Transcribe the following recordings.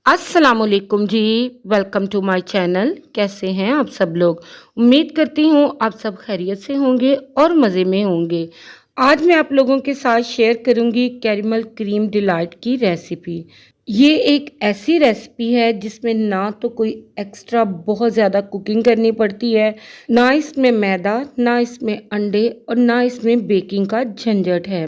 अस्सलामुअलैकुम जी। Welcome to my channel. कैसे हैं आप सब लोग? उम्मीद करती हूँ आप सब खैरियत से होंगे और मज़े में होंगे। आज मैं आप लोगों के साथ शेयर करूँगी कैरेमल क्रीम डिलाइट की रेसिपी। ये एक ऐसी रेसिपी है जिसमें ना तो कोई एक्स्ट्रा बहुत ज़्यादा कुकिंग करनी पड़ती है, ना इसमें मैदा, ना इसमें अंडे और ना इसमें बेकिंग का झंझट है।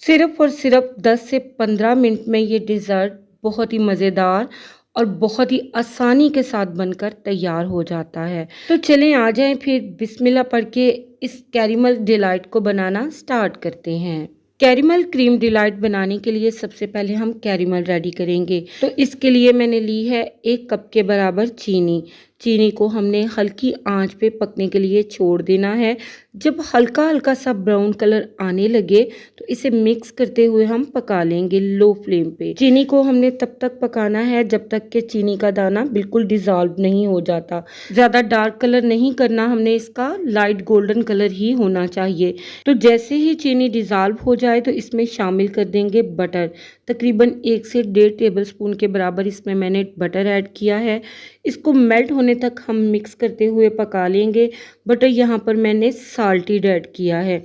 सिर्फ़ और सिर्फ़ 10 से 15 मिनट में ये डिज़र्ट बहुत ही मज़ेदार और बहुत ही आसानी के साथ बनकर तैयार हो जाता है। तो चलें आ जाएँ फिर बिस्मिल्लाह पढ़ के इस कैरेमल डिलाइट को बनाना स्टार्ट करते हैं। कैरेमल क्रीम डिलाइट बनाने के लिए सबसे पहले हम कैरेमल रेडी करेंगे। तो इसके लिए मैंने ली है 1 कप के बराबर चीनी। चीनी को हमने हल्की आंच पे पकने के लिए छोड़ देना है। जब हल्का हल्का सा ब्राउन कलर आने लगे तो इसे मिक्स करते हुए हम पका लेंगे लो फ्लेम पे। चीनी को हमने तब तक पकाना है जब तक कि चीनी का दाना बिल्कुल डिज़ोल्व नहीं हो जाता। ज़्यादा डार्क कलर नहीं करना हमने इसका, लाइट गोल्डन कलर ही होना चाहिए। तो जैसे ही चीनी डिज़ोल्व हो जाए तो इसमें शामिल कर देंगे बटर। तकरीबन 1 से 1.5 टेबलस्पून के बराबर इसमें मैंने बटर ऐड किया है। इसको मेल्ट होने तक हम मिक्स करते हुए पका लेंगे। बटर यहाँ पर मैंने साल्टेड ऐड किया है।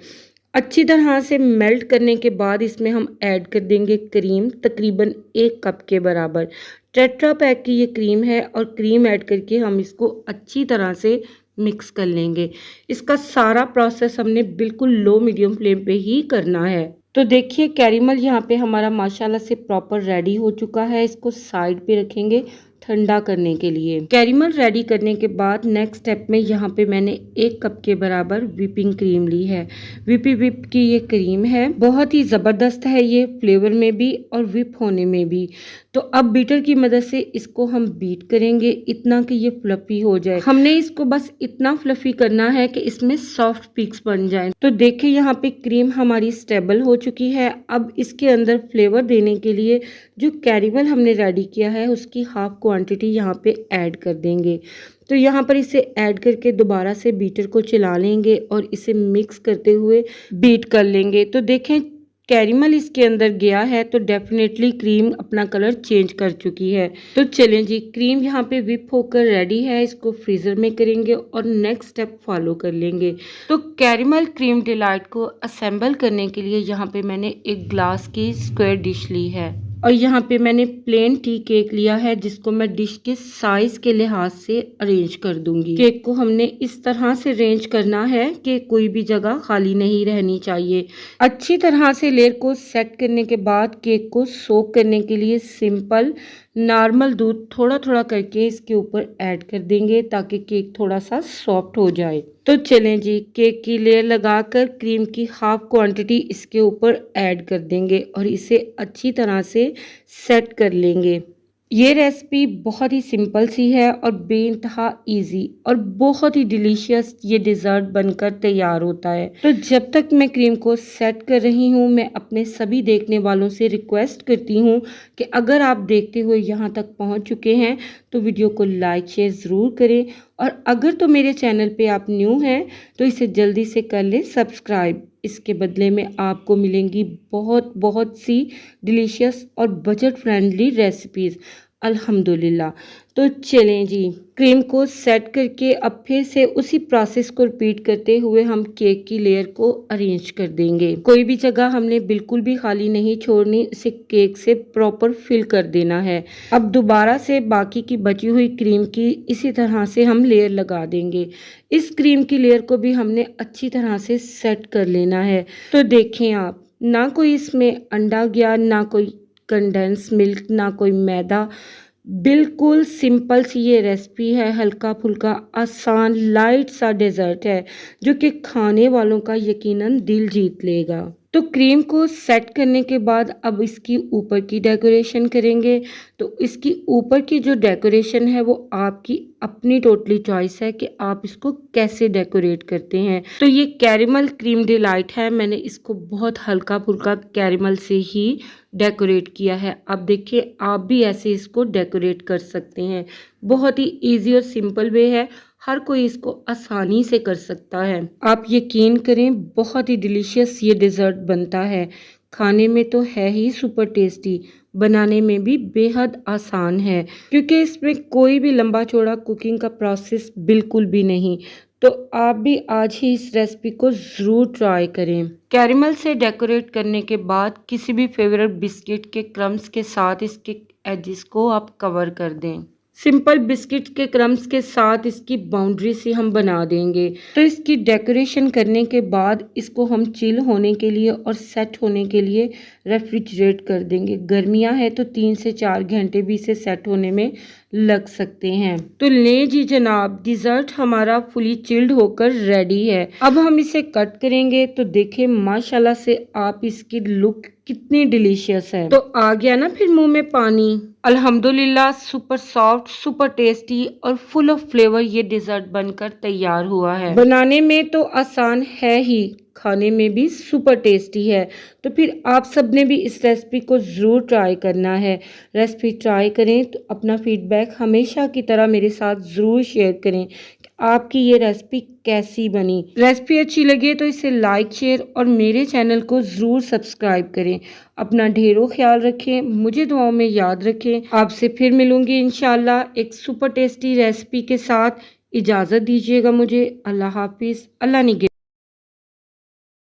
अच्छी तरह से मेल्ट करने के बाद इसमें हम ऐड कर देंगे क्रीम, तकरीबन 1 कप के बराबर। टेट्रा पैक की ये क्रीम है और क्रीम ऐड करके हम इसको अच्छी तरह से मिक्स कर लेंगे। इसका सारा प्रोसेस हमने बिल्कुल लो मीडियम फ्लेम पे ही करना है। तो देखिए कैरेमल यहाँ पे हमारा माशाल्लाह से प्रॉपर रेडी हो चुका है। इसको साइड पे रखेंगे ठंडा करने के लिए। कैरेमल रेडी करने के बाद नेक्स्ट स्टेप में यहाँ पे मैंने 1 कप के बराबर व्हिपिंग क्रीम ली है। व्हिपी व्हिप की ये क्रीम है, बहुत ही ज़बरदस्त है ये फ्लेवर में भी और व्हिप होने में भी। तो अब बीटर की मदद से इसको हम बीट करेंगे इतना कि ये फ्लफी हो जाए। हमने इसको बस इतना फ्लफी करना है कि इसमें सॉफ्ट पीक्स बन जाएं। तो देखिए यहाँ पे क्रीम हमारी स्टेबल हो चुकी है। अब इसके अंदर फ्लेवर देने के लिए जो कैरेमल हमने रेडी किया है उसकी हाफ क्वांटिटी यहाँ पे ऐड कर देंगे। तो यहाँ पर इसे ऐड करके दोबारा से बीटर को चला लेंगे और इसे मिक्स करते हुए बीट कर लेंगे। तो देखें कैरेमल इसके अंदर गया है तो डेफिनेटली क्रीम अपना कलर चेंज कर चुकी है। तो चलें जी, क्रीम यहाँ पे व्हिप होकर रेडी है। इसको फ्रीज़र में करेंगे और नेक्स्ट स्टेप फॉलो कर लेंगे। तो कैरेमल क्रीम डिलाइट को असेंबल करने के लिए यहाँ पे मैंने एक ग्लास की स्क्वायर डिश ली है और यहाँ पे मैंने प्लेन टी केक लिया है जिसको मैं डिश के साइज के लिहाज से अरेंज कर दूंगी। केक को हमने इस तरह से अरेंज करना है कि कोई भी जगह खाली नहीं रहनी चाहिए। अच्छी तरह से लेयर को सेट करने के बाद केक को सोक करने के लिए सिंपल नॉर्मल दूध थोड़ा थोड़ा करके इसके ऊपर ऐड कर देंगे ताकि केक थोड़ा सा सॉफ्ट हो जाए। तो चलें जी, केक की लेयर लगाकर क्रीम की हाफ क्वांटिटी इसके ऊपर ऐड कर देंगे और इसे अच्छी तरह से सेट कर लेंगे। ये रेसिपी बहुत ही सिंपल सी है और बेइंतहा इजी और बहुत ही डिलीशियस ये डिज़र्ट बनकर तैयार होता है। तो जब तक मैं क्रीम को सेट कर रही हूँ मैं अपने सभी देखने वालों से रिक्वेस्ट करती हूँ कि अगर आप देखते हुए यहाँ तक पहुँच चुके हैं तो वीडियो को लाइक शेयर ज़रूर करें और अगर तो मेरे चैनल पे आप न्यू हैं तो इसे जल्दी से कर लें सब्सक्राइब। इसके बदले में आपको मिलेंगी बहुत बहुत सी डिलीशियस और बजट फ्रेंडली रेसिपीज़ अल्हम्दुलिल्लाह। तो चलें जी, क्रीम को सेट करके अब फिर से उसी प्रोसेस को रिपीट करते हुए हम केक की लेयर को अरेंज कर देंगे। कोई भी जगह हमने बिल्कुल भी खाली नहीं छोड़नी, इसे केक से प्रॉपर फिल कर देना है। अब दोबारा से बाकी की बची हुई क्रीम की इसी तरह से हम लेयर लगा देंगे। इस क्रीम की लेयर को भी हमने अच्छी तरह से सेट कर लेना है। तो देखें आप, ना कोई इसमें अंडा गया, ना कोई कंडेंस मिल्क, ना कोई मैदा, बिल्कुल सिंपल सी ये रेसिपी है। हल्का फुल्का आसान लाइट सा डेजर्ट है जो कि खाने वालों का यकीनन दिल जीत लेगा। तो क्रीम को सेट करने के बाद अब इसकी ऊपर की डेकोरेशन करेंगे। तो इसकी ऊपर की जो डेकोरेशन है वो आपकी अपनी टोटली चॉइस है कि आप इसको कैसे डेकोरेट करते हैं। तो ये कैरेमल क्रीम डिलाइट है, मैंने इसको बहुत हल्का फुल्का कैरेमल से ही डेकोरेट किया है। अब देखिए आप भी ऐसे इसको डेकोरेट कर सकते हैं। बहुत ही इजी और सिंपल वे है, हर कोई इसको आसानी से कर सकता है। आप यकीन करें बहुत ही डिलीशियस ये डिज़र्ट बनता है। खाने में तो है ही सुपर टेस्टी, बनाने में भी बेहद आसान है क्योंकि इसमें कोई भी लंबा चौड़ा कुकिंग का प्रोसेस बिल्कुल भी नहीं। तो आप भी आज ही इस रेसिपी को ज़रूर ट्राई करें। कैरेमल से डेकोरेट करने के बाद किसी भी फेवरेट बिस्किट के क्रम्स के साथ इसके एजेस को आप कवर कर दें। सिंपल बिस्किट के क्रम्स के साथ इसकी बाउंड्री से हम बना देंगे। तो इसकी डेकोरेशन करने के बाद इसको हम चिल होने के लिए और सेट होने के लिए रेफ्रिजरेट कर देंगे। गर्मियां है तो 3 से 4 घंटे भी इसे सेट होने में लग सकते हैं। तो ले जी जनाब, डिज़र्ट हमारा फुली चिल्ड होकर रेडी है। अब हम इसे कट करेंगे तो देखें माशाल्लाह से आप इसकी लुक कितनी डिलीशियस है। तो आ गया ना फिर मुंह में पानी। अल्हम्दुलिल्लाह सुपर सॉफ्ट, सुपर टेस्टी और फुल ऑफ फ्लेवर ये डिज़र्ट बनकर तैयार हुआ है। बनाने में तो आसान है ही, खाने में भी सुपर टेस्टी है। तो फिर आप सब ने भी इस रेसिपी को ज़रूर ट्राई करना है। रेसिपी ट्राई करें तो अपना फीडबैक हमेशा की तरह मेरे साथ ज़रूर शेयर करें कि आपकी ये रेसिपी कैसी बनी। रेसिपी अच्छी लगे तो इसे लाइक, शेयर और मेरे चैनल को ज़रूर सब्सक्राइब करें। अपना ढेरों ख्याल रखें, मुझे दुआओं में याद रखें। आपसे फिर मिलूंगी इंशाल्लाह एक सुपर टेस्टी रेसिपी के साथ। इजाज़त दीजिएगा मुझे। अल्लाह हाफिज़। अल्लाह निगहबान।